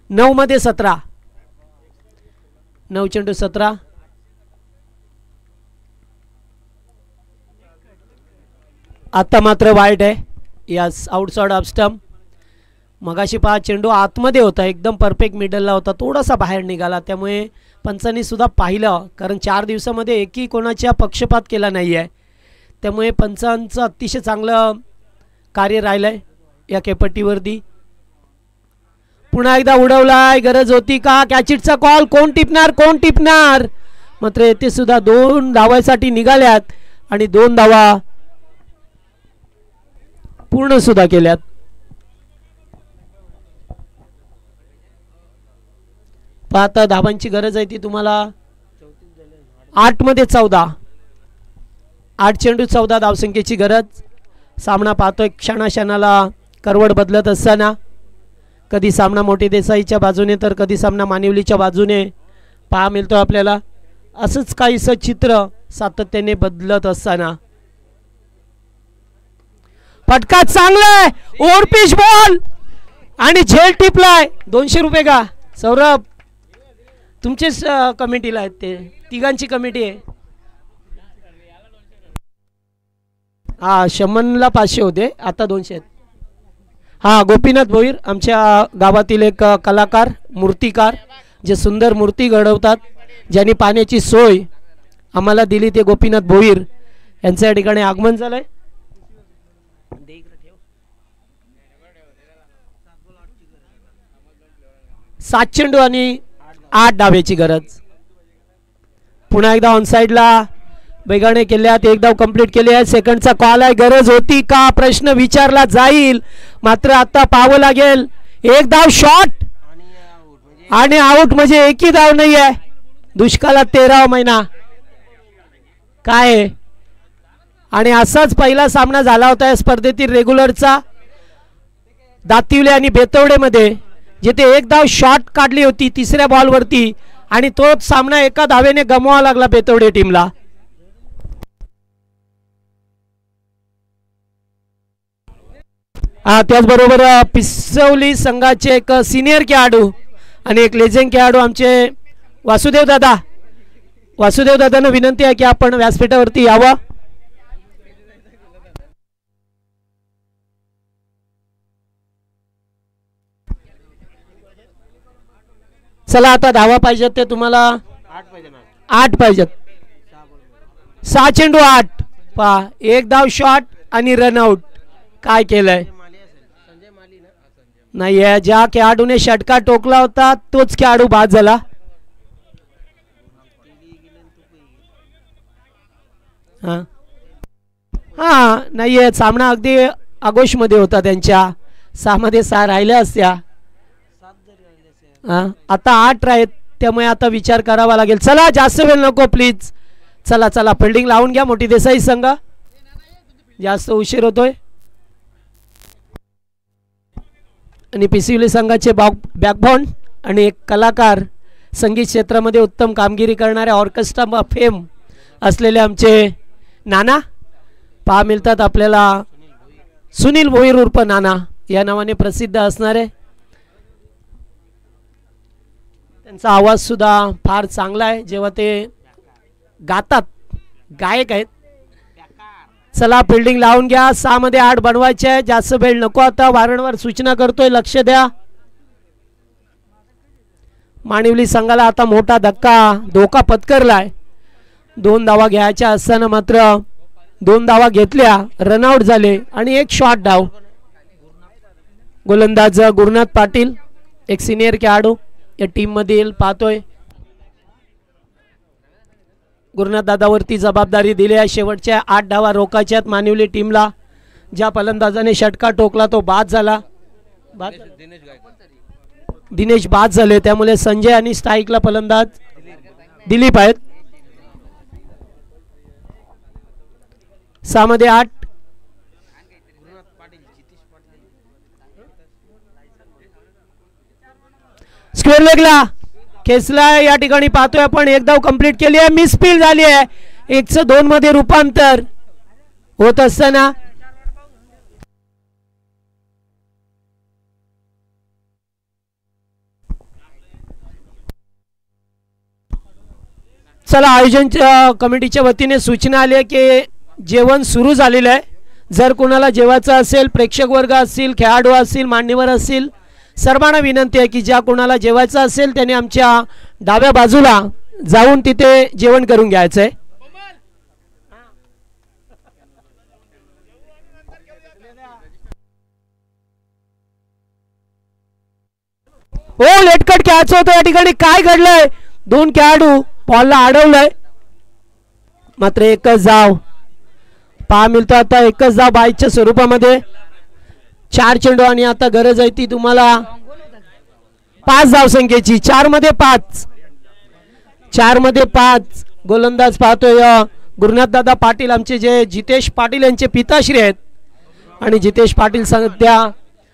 9 मध्ये 17. 9 चेंडू 17. आता मात्र वाईट आहे. Yes outside off stump. मगाशी पहा चेंडू आतमध्ये होता एकदम परफेक्ट मिडलला होता. थोडासा बाहेर निघाला त्यामुळे पंचांनी सुद्धा पाहिलं कारण 4 दिवसामध्ये एकही कोणाच्या पक्षपात केला नाही आहे त्यामुळे पंचांचं अतिशय चांगलं कार्य राहिलं आहे या खेळपट्टीवरती. पुन्हा एकदा उडवलाय. गरज होती का? कॅचिटचा कॉल. कोण टिपणार मात्र येथे सुद्धा 2 धावांसाठी निघाल्यात आणि 2 धावा पूर्ण सुद्धा केल्यात. पाहता धावांची गरज आहे ती तुम्हाला 8 मध्ये 14. 8 चेंडू 14 धावसंख्येची गरज. सामना पाहतोय क्षणाक्षणाला करवड बदलत असताना. कधी सामना मोठी देसाईच्या बाजूने तर कधी सामना मानिवलीच्या बाजूने पहा मिळतो आपल्याला. असंच काहीसं चित्र सातत्याने बदलत असताना. फटका चांगला ओव्हरपिच बॉल आणि झेल टिपलाय. 200 रुपये का सौरभ? तुमचेच कमिटीला आहेत ते तिघांची कमिटी आहे. हा शमनला 500 होते आता 200 आहेत. हा गोपीनाथ भोईर आमच्या गावातील एक कलाकार मूर्तिकार जे सुंदर मूर्ती घडवतात ज्यांनी पाण्याची सोय आम्हाला दिली ते गोपीनाथ भोईर यांचं या ठिकाणी आगमन झालंय. 7 चेंडू आणि 8 धावेची गरज. पुन्हा एकदा ऑन साइडला बेगाणे केल्यात. 1 धाव कंप्लीट केली आहे. सेकंडचा कॉल आहे. गरज होती का प्रश्न विचारला जाईल मात्र आता पाहावं लागेल. 1 धाव शॉट आणि आउट म्हणजे एकही धाव नाही आहे. दुष्काळात 13वा महिना काय आहे. आणि असाच पहिला सामना झाला होता या स्पर्धेतील रेग्युलरचा दातिवले आणि बेतवडेमध्ये, जिथे एक धाव शॉट काढली होती तिसऱ्या बॉलवरती आणि तोच सामना एका धावेने गमवावा लागला बेतवडे टीमला. त्याचबरोबर पिसवली संघाचे एक सिनियर खेळाडू आणि एक लेजेंड खेळाडू आमचे वासुदेव दादा. वासुदेव दादांना विनंती आहे की आपण व्यासपीठावरती यावं. चला आता धावा पाहिजेत ते तुम्हाला 8 पाहिजेत. 6 चेंडू 8. पहा एक धाव शॉट आणि रनआउट. काय केलंय नाही आहे. ज्या खेळाडूने षटकार टोकला होता तोच खेळाडू बाद झाला. हा नाहीये. सामना अगदी आगोश मध्ये होता त्यांच्या. 6 मध्ये 6 राहिल्या असत्या. आता 8 आहेत त्यामुळे आता विचार करावा लागेल. चला जास्त वेळ नको प्लीज. चला चला फिल्डिंग लावून घ्या मोठी देसाई संघ. जास्त उशीर होतोय. आणि पिसिवली संघाचे बॅकबोन आणि एक कलाकार, संगीत क्षेत्रामध्ये उत्तम कामगिरी करणारे ऑर्केस्ट्रा फेम असलेले आमचे नाना पहा मिळतात आपल्याला. सुनील भोईर उर्फ नाना या नावाने प्रसिद्ध असणारे. त्यांचा आवाज सुद्धा फार चांगला आहे जेव्हा ते गातात. गायक आहेत. चला फिल्डिंग लावून घ्या. 6 मध्ये 8 बनवायचे आहे. जास्त वेळ नको. आता वारंवार सूचना करतोय लक्ष द्या. मानिवली संघाला आता मोठा धोका पत्करलाय. 2 धावा घ्यायच्या असताना मात्र 2 धावा घेतल्या, रनआउट झाले आणि एक शॉट डाव. गोलंदाज गुरुनाथ पाटील एक सिनियर खेळाडू या टीम मधील पाहतोय. गुरुनाथ दादावरती जबाबदारी दिली आहे. शेवटच्या 8 धावा रोखायच्यात मानिवली टीमला. ज्या फलंदाजाने षटकार टोकला तो बाद झाला. दिनेश बाद झाले. त्यामुळे संजय आणि स्ट्राईकला फलंदाज दिलीप आहेत. 6 मध्ये 8. स्क्वेअर लेगला खेचला या ठिकाणी पाहतोय आपण. एक धाव कंप्लीट केली आहे. मिसफील्ड झाली आहे. 102 मध्ये रूपांतर होत असताना चला आयोजन कमिटीच्या वतीने सूचना आली आहे की जेवण सुरू झालेलं आहे. जर कोणाला जेवायचं असेल, प्रेक्षक वर्ग असतील, खेळाडू असतील, मान्यवर असतील, सर्वांना विनंती आहे की ज्या कोणाला जेवायचं असेल त्याने आमच्या डाव्या बाजूला जाऊन तिथे जेवण करून घ्यायचंय. हो लेटकट खेळायचं होतं या ठिकाणी. काय घडलंय. 2 खेळाडू बॉलला अडवलंय मात्र एकच धाव पहा मिळतो. आता एकच धाव बाईच्या स्वरूपामध्ये. 4 चेंडू आणि आता गरज आहे ती तुम्हाला 5 धावसंख्येची. 4 मध्ये 5. 4 मध्ये 5. गोलंदाज पाहतोय गुरुनाथ दादा पाटील आमचे जे जितेश पाटील यांचे पिताश्री आहेत. आणि जितेश पाटील सध्या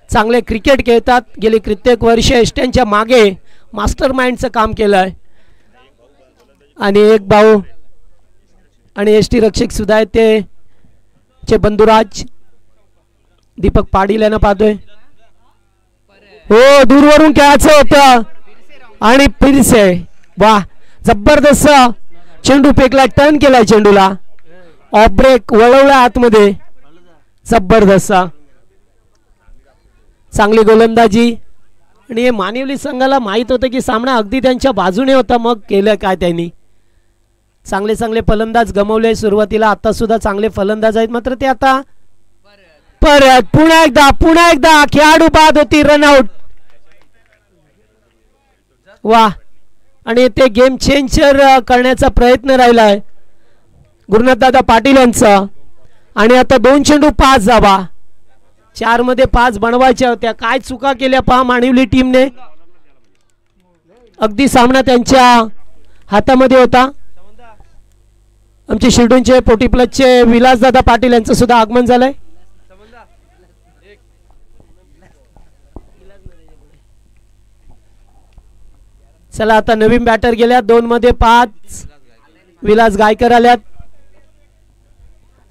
चांगले क्रिकेट खेळतात. गेली कित्येक वर्ष एसट्यांच्या मागे मास्टर माइंडचं काम केलं आहे. आणि एक भाऊ आणि एसटी रक्षक सुद्धा आहेत ते चे बंधुराज दीपक पाटील यांना पाहतोय. हो दूरवरून खेळायचं होतं आणि फिरसे वा जबरदस्त चेंडू फेकला. टर्न केलाय चेंडूला. ऑफ ब्रेक वळवला आतमध्ये. जबरदस्त चांगली गोलंदाजी. आणि हे मानिवली संघाला माहित होतं की सामना अगदी त्यांच्या बाजूने होता. मग केलं काय त्यांनी. चांगले चांगले फलंदाज गमावले सुरुवातीला. आता सुद्धा चांगले फलंदाज आहेत मात्र ते आता परत पुन्हा एकदा खेळाडू बाद होती. रनआउट. वा आणि ते गेम चेंजर करण्याचा प्रयत्न राहिलाय गुरुनाथ दादा पाटील यांचा. आणि आता 2 चेंडू 5 धावा. 4 मध्ये 5 बनवायच्या होत्या. काय चुका केल्या पहा मानिवली टीमने. अगदी सामना त्यांच्या हातामध्ये होता. आमचे शिर्डूनचे पोटी प्लसचे विलासदादा पाटील यांचं सुद्धा आगमन झालंय. चला आता नवीन बॅटर गेल्यात 2 मध्ये 5 विलास गायकर आल्यात.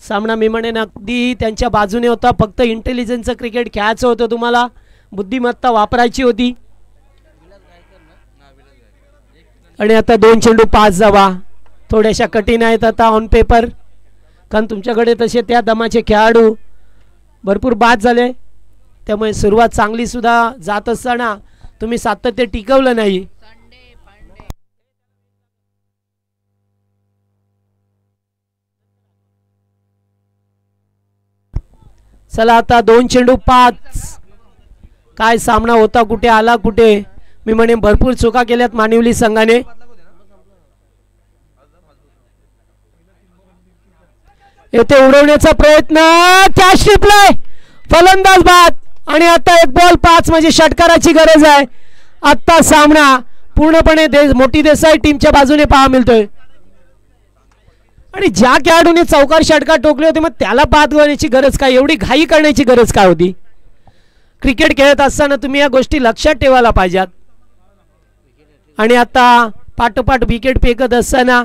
सामना मी म्हणेन अगदी त्यांच्या बाजूने होता. फक्त इंटेलिजन्सचं क्रिकेट खेळायचं होतं, तुम्हाला बुद्धिमत्ता वापरायची होती. आणि आता 2 चेंडू 5 धावा थोड्याशा कठीण आहेत आता ऑन पेपर, कारण तुमच्याकडे तसे त्या दमाचे खेळाडू भरपूर बाद झाले. त्यामुळे सुरुवात चांगली सुद्धा जात असताना तुम्ही सातत्य टिकवलं नाही. चला आता 2 चेंडू 5. काय सामना होता, कुठे आला कुठे. मी म्हणेन भरपूर चुका केल्यात मानिवली संघाने. येथे उडवण्याचा प्रयत्न, कॅच रिप्लाय, फलंदाज बाद. आणि आता 1 बॉल 5 म्हणजे षटकाराची गरज आहे. आता सामना पूर्णपणे मोठी देसाई टीमच्या बाजूने पाहा मिळतोय. आणि ज्या खेळाडूने चौकार षटकार टोकले होते, मग त्याला बाद होण्याची गरज काय, एवढी घाई करण्याची गरज काय होती. क्रिकेट खेळत असताना तुम्ही या गोष्टी लक्षात ठेवायला पाहिजेत. आणि आता पाठोपाठ विकेट फेकत असताना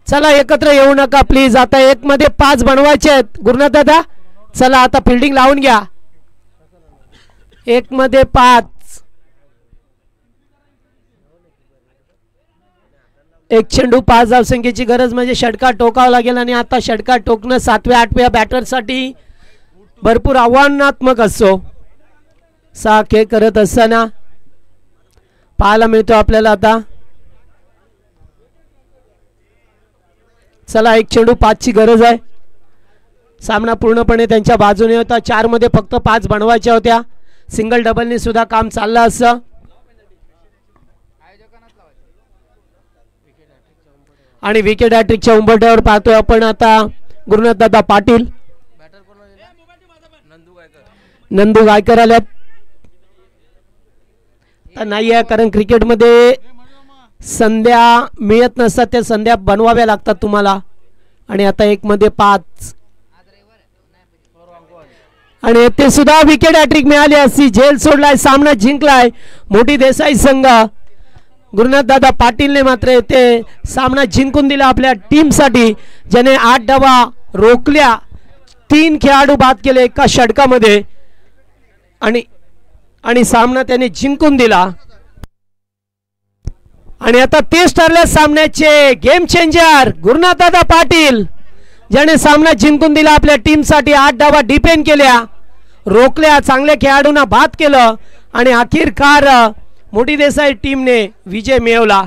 चला एकत्र येऊ नका प्लीज. आता 1 मध्ये 5 बनवायचे आहेत गुरुनाथ दादा. चला आता फिल्डिंग लावून घ्या. 1 मध्ये 5. 1 चेंडू 5 धावसंख्येची गरज म्हणजे षटकार टोकावं लागेल. आणि आता षटकार टोकणं 7व्या 8व्या बॅटरसाठी भरपूर आव्हानात्मक असतो. 6 खेळ करत असताना पाहायला मिळतो आपल्याला आता. चला 1 चेंडू 5 ची गरज आहे. सामना पूर्णपणे त्यांच्या बाजूने होता. 4 मध्ये फक्त 5 बनवायच्या होत्या. सिंगल डबलने सुद्धा काम चाललं असं. आणि विकेट हॅट्रिकच्या उंबरठ्यावर पाहतोय आपण आता गुरुनाथ दादा पाटील, नंदू गायकर आल्यात. नाही आहे, कारण क्रिकेटमध्ये संध्या मिळत नसतात, त्या संध्या बनवाव्या लागतात तुम्हाला. आणि आता 1 मध्ये 5. आणि ते सुद्धा विकेट हॅट्रिक मिळाली असती. झेल सोडलाय, सामना जिंकलाय मोठी देसाई संघ. गुरुनाथ दादा पाटीलने मात्र येथे सामना जिंकून दिला आपल्या टीमसाठी, ज्याने 8 धावा रोखल्या, 3 खेळाडू बाद केले एका षटकामध्ये. आणि सामना त्याने जिंकून दिला. आणि आता तेच ठरल्या सामन्याचे गेम चेंजर गुरुनाथ दादा पाटील, ज्याने सामना जिंकून दिला आपल्या टीमसाठी. 8 धावा डिपेंड केल्या, रोखल्या, चांगल्या खेळाडूंना बाद केलं आणि अखेरकार मोठी देसाई टीमने विजय मिळवला.